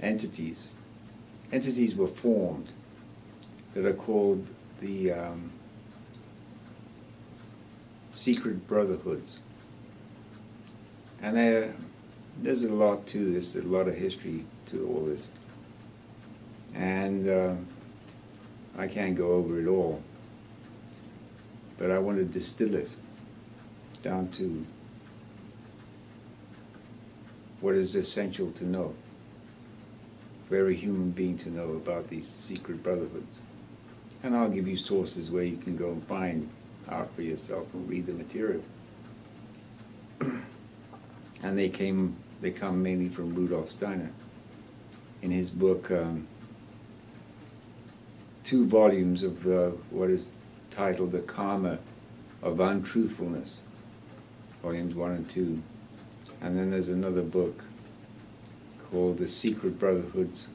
entities. Entities were formed that are called the secret brotherhoods. And there's a lot to this, a lot of history to all this. And I can't go over it all, but I want to distill it down to what is essential to know for every human being to know about these secret brotherhoods. And I'll give you sources where you can go and find out for yourself and read the material. And they come mainly from Rudolf Steiner in his book, 2 volumes of what is titled The Karma of Untruthfulness, volumes 1 and 2. And then there's another book called The Secret Brotherhoods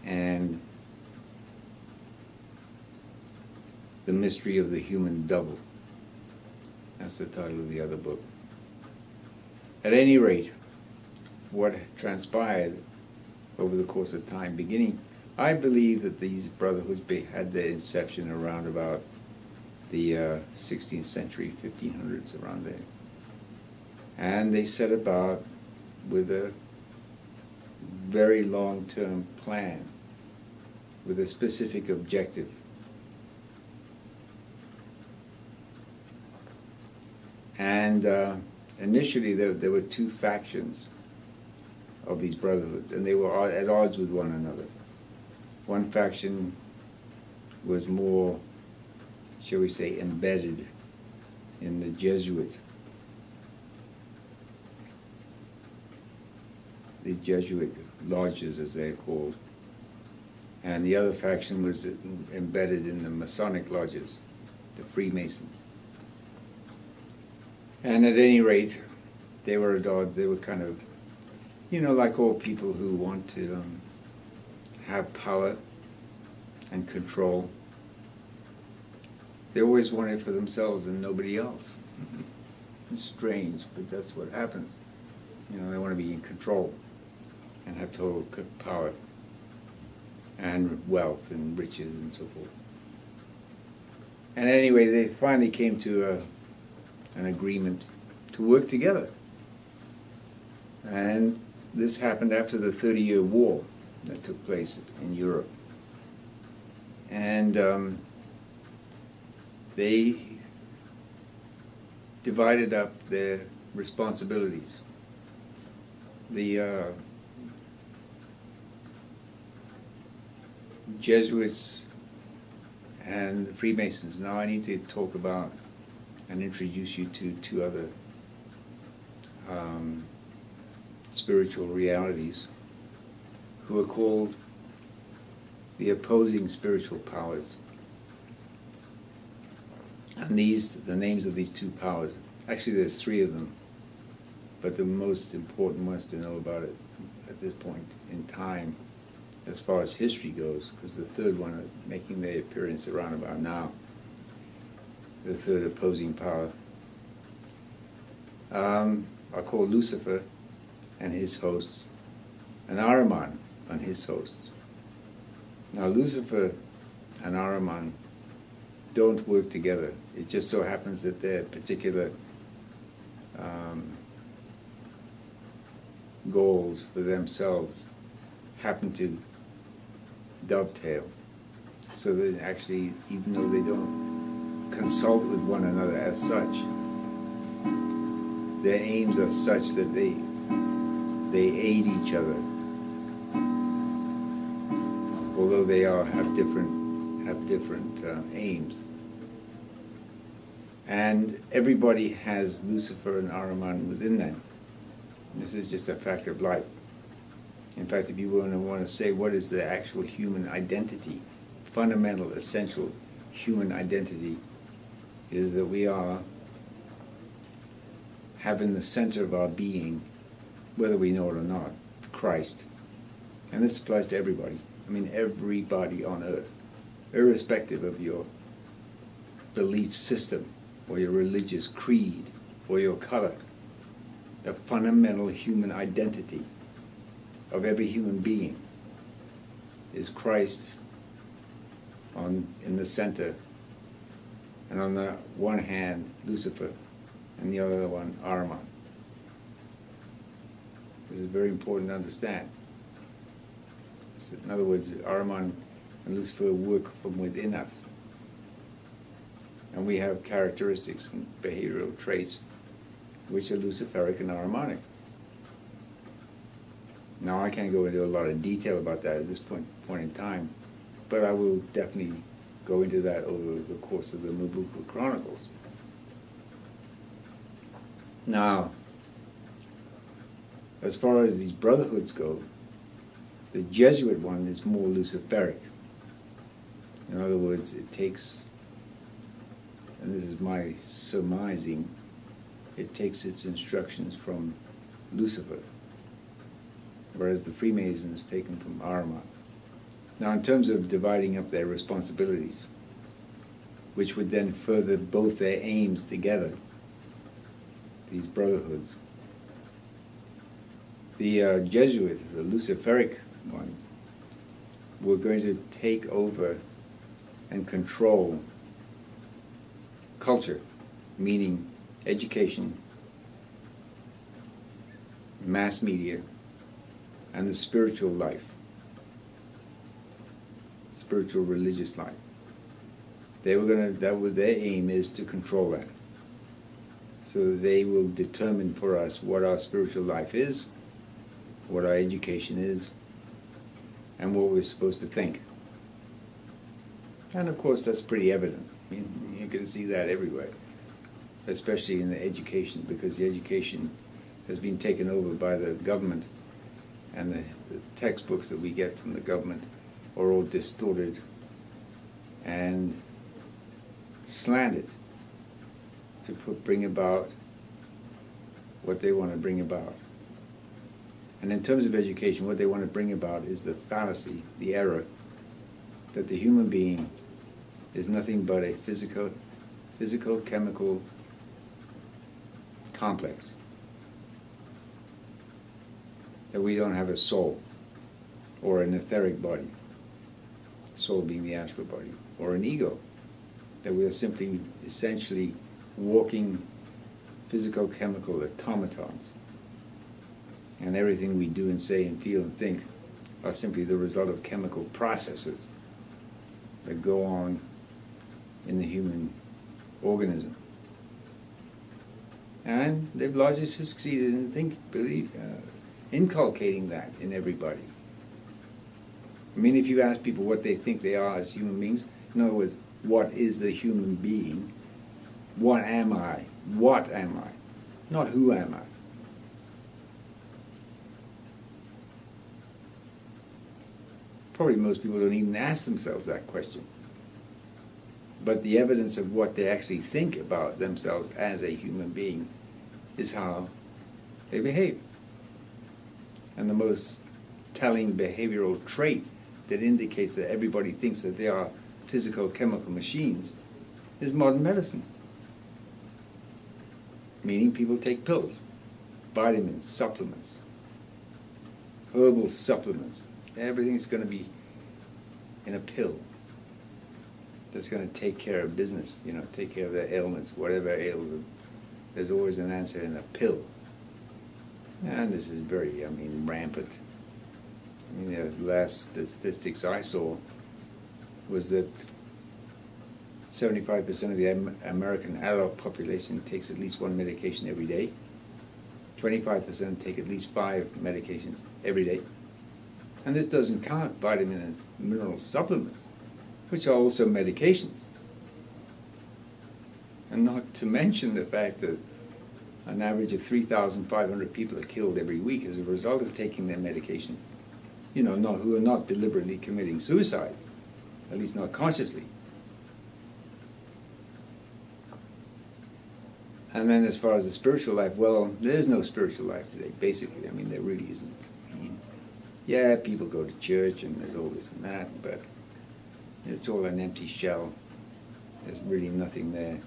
and The Mystery of the Human Double. That's the title of the other book. At any rate, what transpired over the course of time, beginning, I believe that these brotherhoods had their inception around about the 16th century, 1500s, around there. And they set about with a very long-term plan, with a specific objective. And initially there were 2 factions of these brotherhoods, and they were at odds with one another. One faction was more, shall we say, embedded in the Jesuit lodges, as they're called, and the other faction was embedded in the Masonic lodges, the Freemasons. And at any rate, they were at odds. They were kind of, like all people who want to have power and control. They always want it for themselves and nobody else. It's strange, but that's what happens. They want to be in control and have total power and wealth and riches and so forth. And anyway, they finally came to an agreement to work together. And this happened after the 30-year war that took place in Europe. And they divided up their responsibilities. The Jesuits and the Freemasons. Now I need to talk about and introduce you to 2 other spiritual realities who are called the opposing spiritual powers. And the names of these 2 powers, actually there's 3 of them, but the most important ones to know about it at this point in time, as far as history goes, because the 3rd one is making their appearance around about now, the 3rd opposing power, are called Lucifer and his hosts, and Ahriman and his hosts. Now Lucifer and Ahriman don't work together. It just so happens that their particular goals for themselves happen to dovetail. So that actually, even though they don't consult with one another as such, their aims are such that they aid each other, although they all have different aims. And everybody has Lucifer and Ahriman within them. This is just a fact of life. In fact, if you want to say what is the actual human identity, fundamental, essential human identity, is that we have in the center of our being, whether we know it or not, Christ. And this applies to everybody. I mean, everybody on earth, irrespective of your belief system or your religious creed or your color. The fundamental human identity of every human being is Christ in the center, and on the one hand Lucifer, and the other one Ahriman. This is very important to understand. So in other words, Ahriman and Lucifer work from within us, and we have characteristics and behavioral traits which are Luciferic and Ahrimanic. Now I can't go into a lot of detail about that at this point in time, but I will definitely go into that over the course of the Mobuku Chronicles. Now, as far as these brotherhoods go, the Jesuit one is more Luciferic. In other words, it takes, and this is my surmising, it takes its instructions from Lucifer, whereas the Freemasons taken from Ahriman. Now, in terms of dividing up their responsibilities, which would then further both their aims together, these brotherhoods, the Jesuit, the Luciferic ones, were going to take over and control culture, meaning education, mass media, and the spiritual life, spiritual religious life. They were going to, their aim is to control that. So they will determine for us what our spiritual life is, what our education is, and what we're supposed to think. And of course that's pretty evident. I mean, you can see that everywhere, especially in the education, because the education has been taken over by the government, and the textbooks that we get from the government are all distorted and slanted to bring about what they want to bring about. And in terms of education, what they want to bring about is the fallacy, the error, that the human being is nothing but a physical-chemical complex. That we don't have a soul, or an etheric body, soul being the astral body, or an ego. That we are simply, essentially, walking physical-chemical automatons. And everything we do and say and feel and think are simply the result of chemical processes that go on in the human organism. And they've largely succeeded in inculcating that in everybody. I mean, if you ask people what they think they are as human beings, in other words, what is the human being? What am I? What am I? Not who am I? Probably most people don't even ask themselves that question. But the evidence of what they actually think about themselves as a human being is how they behave. And the most telling behavioral trait that indicates that everybody thinks that they are physical-chemical machines is modern medicine. Meaning people take pills, vitamins, supplements, herbal supplements. Everything's going to be in a pill that's going to take care of business, take care of their ailments, whatever ails them. There's always an answer in a pill. And this is very, rampant. The last statistics I saw was that 75% of the American adult population takes at least one medication every day. 25% take at least 5 medications every day. And this doesn't count vitamins and mineral supplements, which are also medications. And not to mention the fact that an average of 3,500 people are killed every week as a result of taking their medication, who are not deliberately committing suicide, at least not consciously. And then as far as the spiritual life, well, there is no spiritual life today, basically. There really isn't. Yeah, people go to church and there's all this and that, but it's all an empty shell. There's really nothing there.